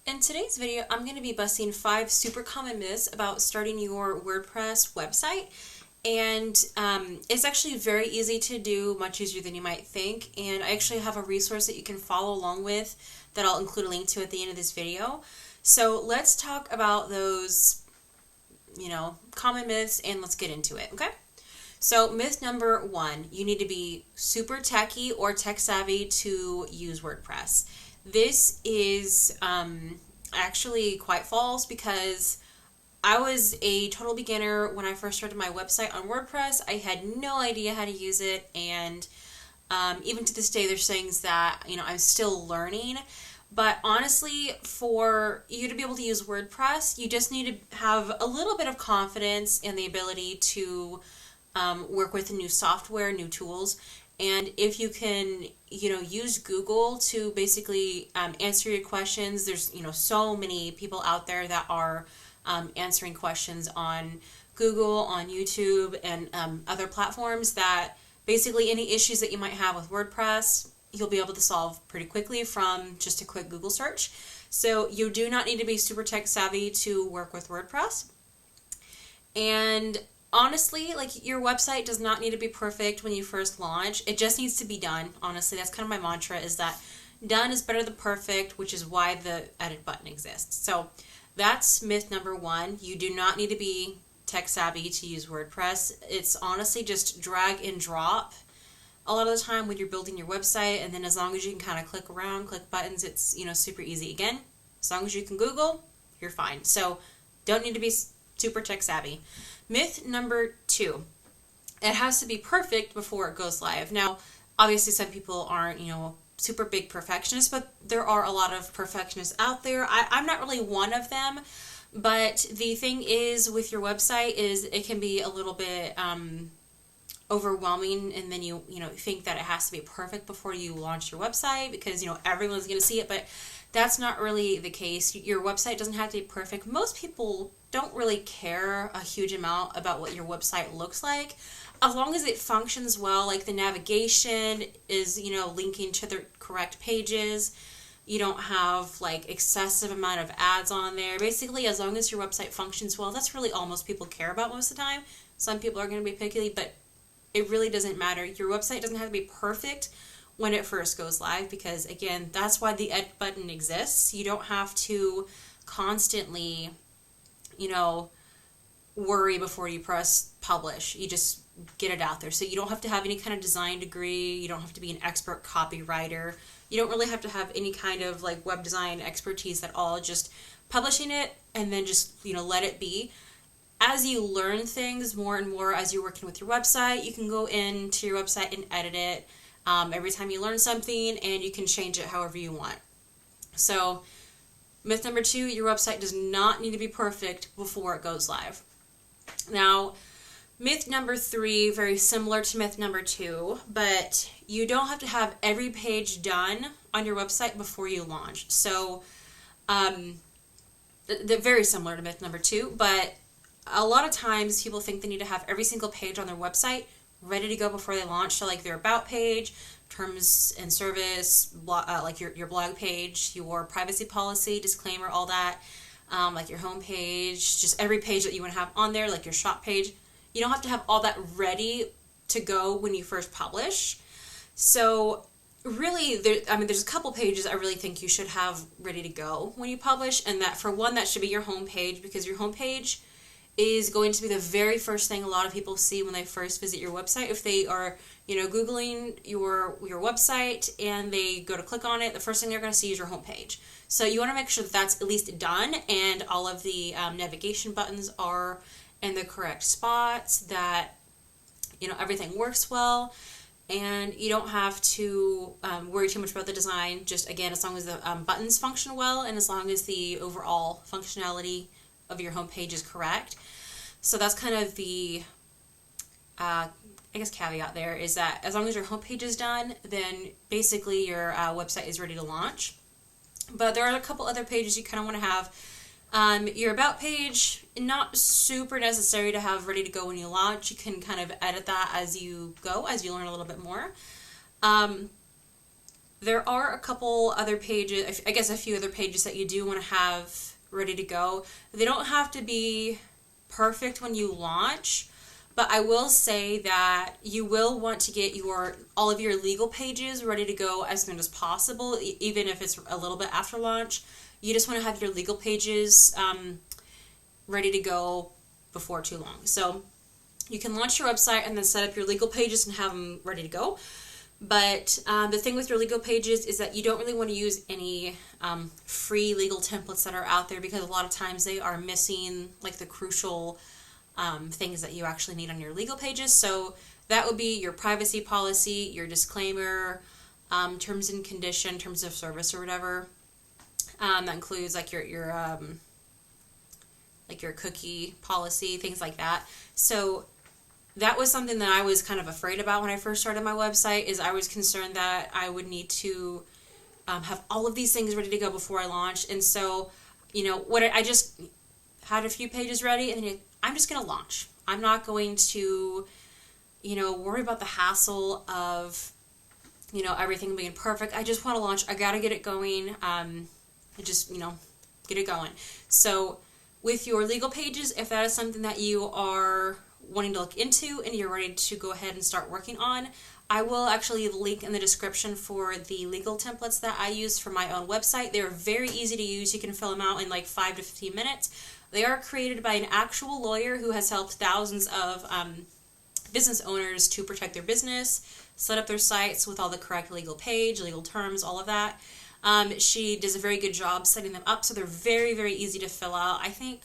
In today's video, I'm going to be busting 5 super common myths about starting your WordPress website. And it's actually very easy to do, much easier than you might think. And I actually have a resource that you can follow along with that I'll include a link to at the end of this video. So let's talk about those, common myths and let's get into it, okay? So myth number 1, you need to be super techy or tech savvy to use WordPress. This is actually quite false because I was a total beginner when I first started my website on WordPress. I had no idea how to use it, and even to this day, there's things that I'm still learning. But honestly, for you to be able to use WordPress, you just need to have a little bit of confidence and the ability to work with new software, new tools. And if you can, use Google to basically answer your questions, there's, so many people out there that are answering questions on Google, on YouTube, and other platforms that basically any issues that you might have with WordPress, you'll be able to solve pretty quickly from just a quick Google search. So you do not need to be super tech savvy to work with WordPress. And honestly, your website does not need to be perfect when you first launch. It just needs to be done. Honestly, that's kind of my mantra, is that done is better than perfect, which is why the edit button exists. So that's myth number 1. You do not need to be tech savvy to use WordPress. It's honestly just drag and drop a lot of the time when you're building your website, and then as long as you can kind of click around, click buttons, it's super easy. Again, as long as you can Google, you're fine. So don't need to be super tech savvy. Myth number 2, it has to be perfect before it goes live. Now, obviously some people aren't, super big perfectionists, but there are a lot of perfectionists out there. I'm not really one of them, but the thing is with your website is it can be a little bit overwhelming, and then you think that it has to be perfect before you launch your website because everyone's going to see it, but that's not really the case. Your website doesn't have to be perfect. Most people don't really care a huge amount about what your website looks like, as long as it functions well, like the navigation is, linking to the correct pages. You don't have excessive amount of ads on there. Basically, as long as your website functions well, that's really all most people care about most of the time. Some people are going to be picky, but it really doesn't matter. Your website doesn't have to be perfect when it first goes live because, again, that's why the edit button exists. You don't have to constantly, worry before you press publish. You just get it out there. So you don't have to have any kind of design degree. You don't have to be an expert copywriter. You don't really have to have any kind of web design expertise at all. Just publishing it and then just, let it be. As you learn things more and more as you're working with your website, you can go into your website and edit it every time you learn something, and you can change it however you want. So myth number 2, your website does not need to be perfect before it goes live. Now, myth number 3, very similar to myth number 2, but you don't have to have every page done on your website before you launch. So they're very similar to myth number 2, but a lot of times people think they need to have every single page on their website ready to go before they launch. So their about page, terms and service, your blog page, your privacy policy, disclaimer, all that, your home page, just every page that you want to have on there, your shop page. You don't have to have all that ready to go when you first publish. So really, there's a couple pages I really think you should have ready to go when you publish, and that for one, that should be your home page, because your home page is going to be the very first thing a lot of people see when they first visit your website. If they are, Googling your website and they go to click on it, the first thing they're going to see is your homepage. So you want to make sure that that's at least done, and all of the navigation buttons are in the correct spots, that, everything works well, and you don't have to worry too much about the design. Just, again, as long as the buttons function well and as long as the overall functionality of your homepage is correct. So that's kind of the caveat there, is that as long as your homepage is done, then basically your website is ready to launch. But there are a couple other pages you kind of want to have. Your about page, not super necessary to have ready to go when you launch. You can kind of edit that as you go, as you learn a little bit more. There are a couple other pages, I guess a few other pages that you do want to have ready to go. They don't have to be perfect when you launch, but I will say that you will want to get all of your legal pages ready to go as soon as possible, even if it's a little bit after launch. You just want to have your legal pages ready to go before too long. So you can launch your website and then set up your legal pages and have them ready to go. But the thing with your legal pages is that you don't really want to use any free legal templates that are out there, because a lot of times they are missing like the crucial things that you actually need on your legal pages. So that would be your privacy policy, your disclaimer, terms and condition, terms of service or whatever. That includes like your cookie policy, things like that. So that was something that I was kind of afraid about when I first started my website, is I was concerned that I would need to have all of these things ready to go before I launched. And so, I just had a few pages ready, and then I'm just going to launch. I'm not going to, worry about the hassle of, everything being perfect. I just want to launch. I got to get it going. Get it going. So with your legal pages, if that is something that you are wanting to look into and you're ready to go ahead and start working on, I will actually link in the description for the legal templates that I use for my own website. They're very easy to use. You can fill them out in like 5 to 15 minutes. They are created by an actual lawyer who has helped thousands of business owners to protect their business, set up their sites with all the correct legal page, legal terms, all of that. She does a very good job setting them up, so they're very, very easy to fill out. I think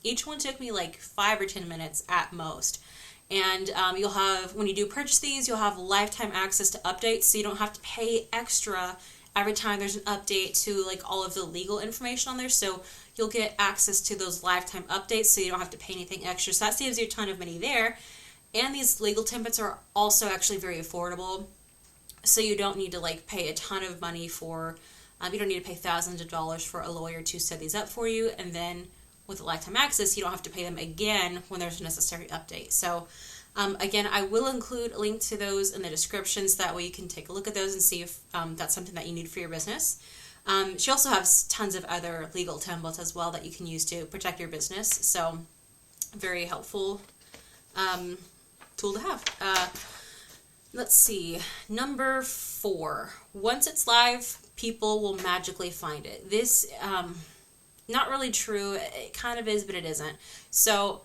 each one took me like 5 or 10 minutes at most. And you'll have, when you do purchase these, you'll have lifetime access to updates, so you don't have to pay extra every time there's an update to like all of the legal information on there. So you'll get access to those lifetime updates, so you don't have to pay anything extra. So that saves you a ton of money there. And these legal templates are also actually very affordable, so you don't need to like pay a ton of money for, you don't need to pay thousands of dollars for a lawyer to set these up for you. And then with the lifetime access, you don't have to pay them again when there's a necessary update. So again, I will include a link to those in the descriptions. That way you can take a look at those and see if that's something that you need for your business. She also has tons of other legal templates as well that you can use to protect your business. So very helpful tool to have. Let's see. Number 4. Once it's live, people will magically find it. This, not really true. It kind of is, but it isn't. So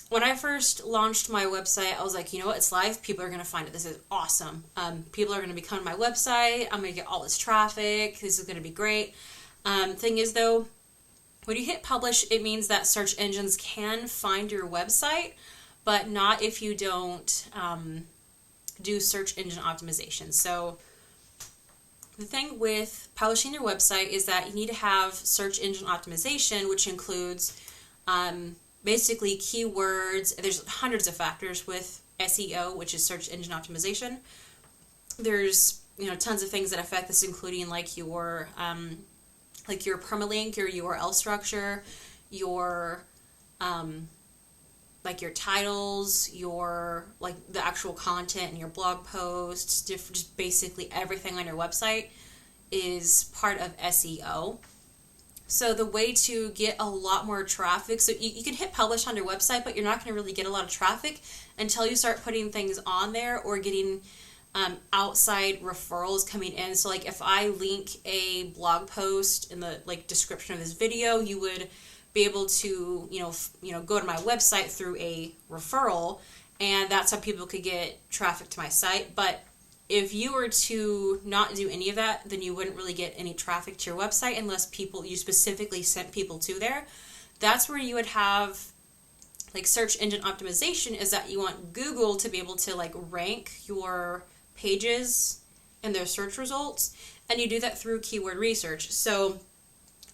when I first launched my website, I was like, it's live. People are going to find it. This is awesome. People are going to be coming to my website. I'm going to get all this traffic. This is going to be great. Thing is, though, when you hit publish, it means that search engines can find your website, but not if you don't do search engine optimization. So the thing with publishing your website is that you need to have search engine optimization, which includes basically keywords. There's hundreds of factors with SEO, which is search engine optimization. There's tons of things that affect this, including like your permalink, your URL structure, your like your titles, your like the actual content and your blog posts, just basically everything on your website is part of SEO. So the way to get a lot more traffic, so you can hit publish on your website, but you're not going to really get a lot of traffic until you start putting things on there or getting outside referrals coming in. So like if I link a blog post in the like description of this video, you would be able to go to my website through a referral, and that's how people could get traffic to my site. But if you were to not do any of that, then you wouldn't really get any traffic to your website unless you specifically sent people to there. That's where you would have like search engine optimization, is that you want Google to be able to like rank your pages in their search results, and you do that through keyword research. So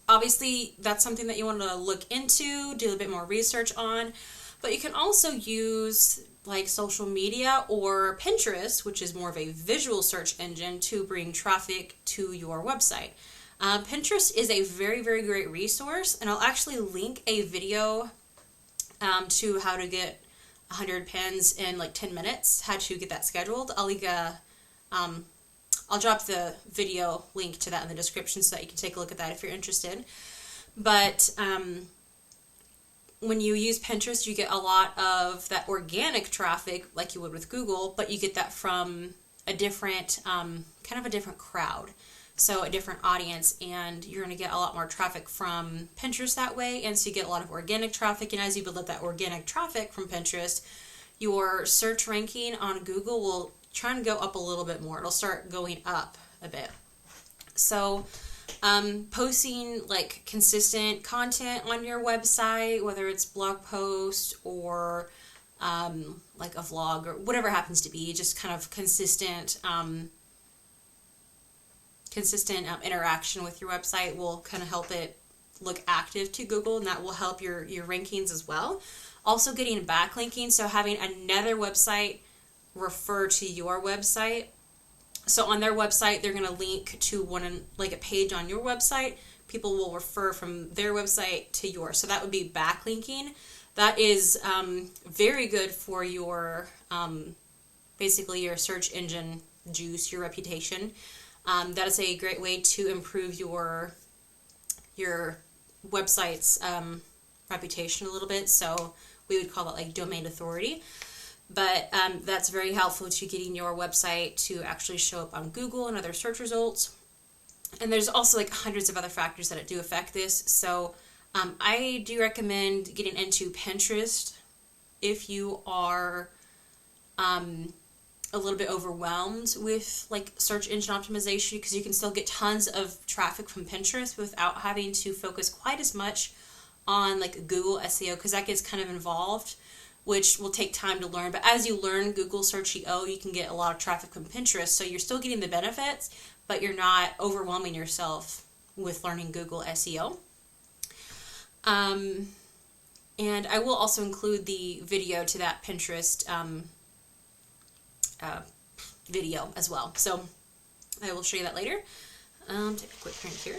obviously that's something that you want to look into, do a bit more research on, but you can also use like social media or Pinterest, which is more of a visual search engine, to bring traffic to your website. Pinterest is a very, very great resource, and I'll actually link a video to how to get 100 pins in like 10 minutes, how to get that scheduled. I'll link a I'll drop the video link to that in the description so that you can take a look at that if you're interested. But when you use Pinterest, you get a lot of that organic traffic like you would with Google, but you get that from a different, kind of a different crowd. So a different audience, and you're going to get a lot more traffic from Pinterest that way, and so you get a lot of organic traffic, and as you build up that organic traffic from Pinterest, your search ranking on Google will try and go up a little bit more. It'll start going up a bit. So posting like consistent content on your website, whether it's blog post or like a vlog or whatever it happens to be, just kind of consistent interaction with your website will kind of help it look active to Google, and that will help your rankings as well. Also getting backlinking, so having another website refer to your website. So on their website, they're going to link to like a page on your website. People will refer from their website to yours. So that would be backlinking. That is very good for your, basically your search engine juice, your reputation. That is a great way to improve your website's reputation a little bit. So we would call it like domain authority. But that's very helpful to getting your website to actually show up on Google and other search results. And there's also like hundreds of other factors that do affect this. So I do recommend getting into Pinterest if you are a little bit overwhelmed with like search engine optimization, because you can still get tons of traffic from Pinterest without having to focus quite as much on like Google SEO, because that gets kind of involved, which will take time to learn. But as you learn Google Search EO, you can get a lot of traffic from Pinterest. So you're still getting the benefits, but you're not overwhelming yourself with learning Google SEO. And I will also include the video to that Pinterest video as well. So I will show you that later. Take a quick print here.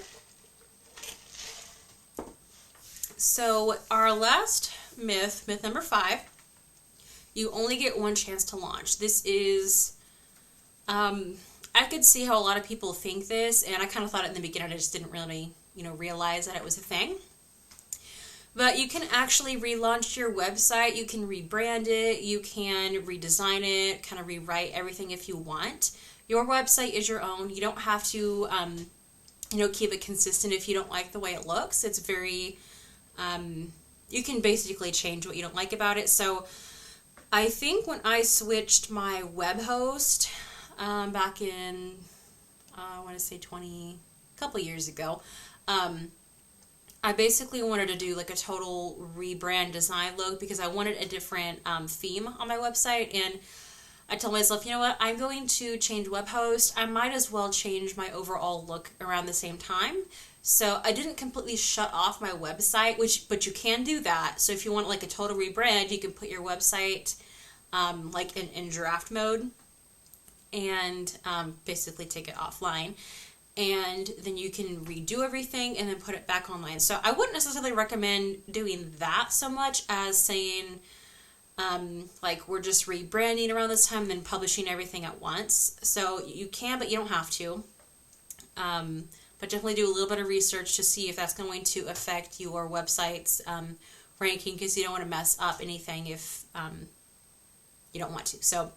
So our last myth number 5, you only get one chance to launch. This is, I could see how a lot of people think this, and I kind of thought it in the beginning, I just didn't really, realize that it was a thing. But you can actually relaunch your website, you can rebrand it, you can redesign it, kind of rewrite everything if you want. Your website is your own. You don't have to, keep it consistent if you don't like the way it looks. It's very, you can basically change what you don't like about it. So I think when I switched my web host back in, I want to say a couple years ago, I basically wanted to do like a total rebrand design look because I wanted a different theme on my website, and I told myself, you know what, I'm going to change web host. I might as well change my overall look around the same time. So I didn't completely shut off my website, but you can do that. So if you want like a total rebrand, you can put your website like in draft mode and basically take it offline. And then you can redo everything and then put it back online. So I wouldn't necessarily recommend doing that so much as saying, like we're just rebranding around this time and then publishing everything at once. So you can, but you don't have to. But definitely do a little bit of research to see if that's going to affect your website's ranking, because you don't want to mess up anything if you don't want to. So,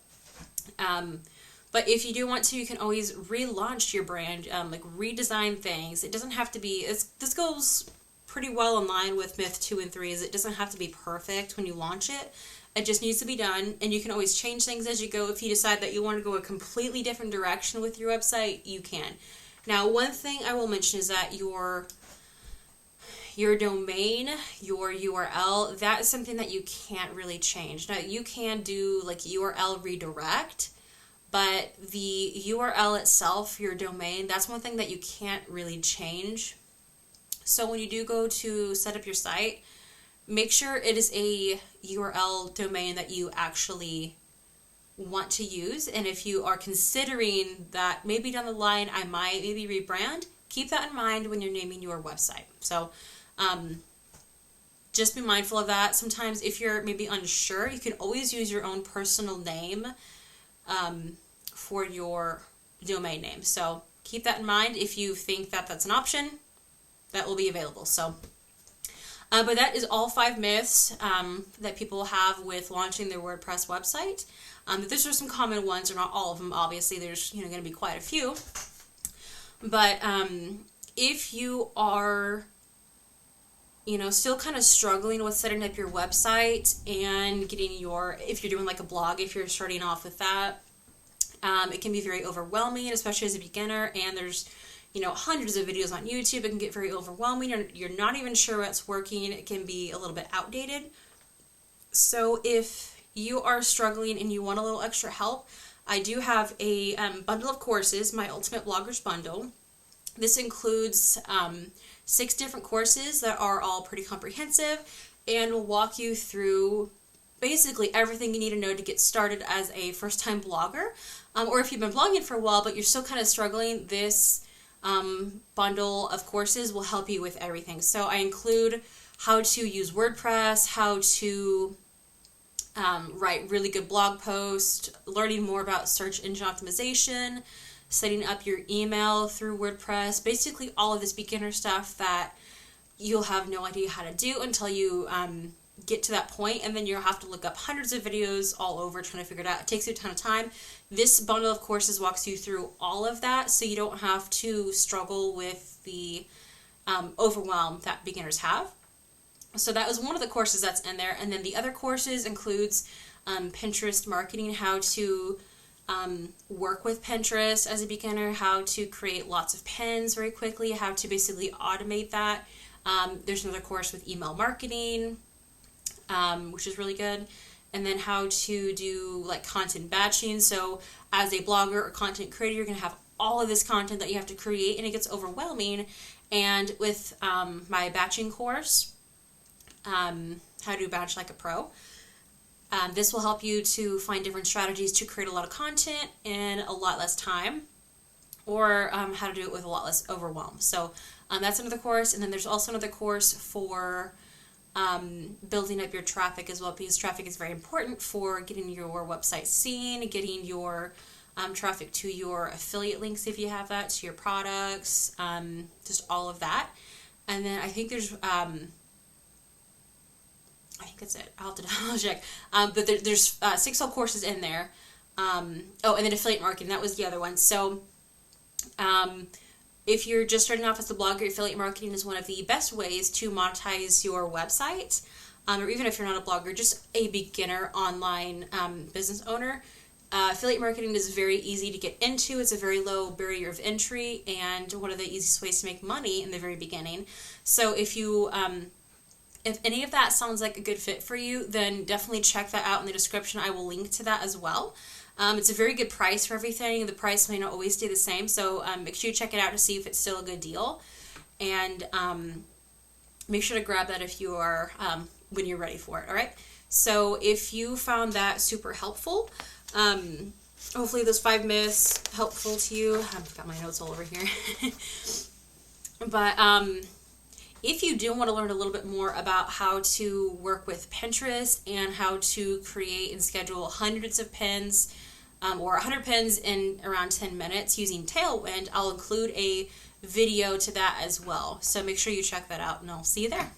but if you do want to, you can always relaunch your brand, like redesign things. It doesn't have to be, this goes pretty well in line with myth 2 and 3, is it doesn't have to be perfect when you launch it. It just needs to be done, and you can always change things as you go. If you decide that you want to go a completely different direction with your website, you can. Now, one thing I will mention is that your domain, your URL, that is something that you can't really change. Now, you can do like URL redirect, but the URL itself, your domain, that's one thing that you can't really change. So when you do go to set up your site, make sure it is a URL domain that you actually want to use. And if you are considering that maybe down the line I might maybe rebrand, keep that in mind when you're naming your website. So just be mindful of that. Sometimes if you're maybe unsure, you can always use your own personal name for your domain name. So keep that in mind if you think that that's an option that will be available. So, but that is all 5 myths that people have with launching their WordPress website. These are some common ones, or not all of them. Obviously, there's going to be quite a few. But if you are still kind of struggling with setting up your website and getting if you're doing like a blog, if you're starting off with that, it can be very overwhelming, especially as a beginner, and there's, hundreds of videos on YouTube. It can get very overwhelming. You're not even sure what's working. It can be a little bit outdated. So if you are struggling and you want a little extra help, I do have a bundle of courses, my Ultimate Bloggers Bundle. This includes 6 different courses that are all pretty comprehensive and will walk you through basically everything you need to know to get started as a first-time blogger. Or if you've been blogging for a while but you're still kind of struggling, this bundle of courses will help you with everything. So I include how to use WordPress, how to write really good blog posts, learning more about search engine optimization, setting up your email through WordPress, basically all of this beginner stuff that you'll have no idea how to do until you get to that point, and then you'll have to look up hundreds of videos all over trying to figure it out. It takes you a ton of time. This bundle of courses walks you through all of that, so you don't have to struggle with the overwhelm that beginners have. So that was one of the courses that's in there, and then the other courses includes Pinterest marketing, how to work with Pinterest as a beginner, how to create lots of pins very quickly, how to basically automate that. There's another course with email marketing, which is really good. And then how to do like content batching. So as a blogger or content creator, you're going to have all of this content that you have to create, and it gets overwhelming. And with my batching course, how to batch like a pro, this will help you to find different strategies to create a lot of content in a lot less time, or how to do it with a lot less overwhelm. So that's another course. And then there's also another course for building up your traffic as well, because traffic is very important for getting your website seen, getting your traffic to your affiliate links if you have that, to your products, just all of that. And then I think there's I think that's it. I'll have to double check. But there's 6 whole courses in there. And then affiliate marketing, that was the other one. So if you're just starting off as a blogger, affiliate marketing is one of the best ways to monetize your website. Or even if you're not a blogger, just a beginner online business owner. Affiliate marketing is very easy to get into. It's a very low barrier of entry and one of the easiest ways to make money in the very beginning. So if you if any of that sounds like a good fit for you, then definitely check that out in the description. I will link to that as well. It's a very good price for everything. The price may not always stay the same, so make sure you check it out to see if it's still a good deal. And make sure to grab that if you are when you're ready for it. All right. So if you found that super helpful, hopefully those 5 myths helpful to you. I've got my notes all over here. But if you do want to learn a little bit more about how to work with Pinterest and how to create and schedule hundreds of pins, or 100 pins in around 10 minutes using Tailwind, I'll include a video to that as well. So make sure you check that out, and I'll see you there.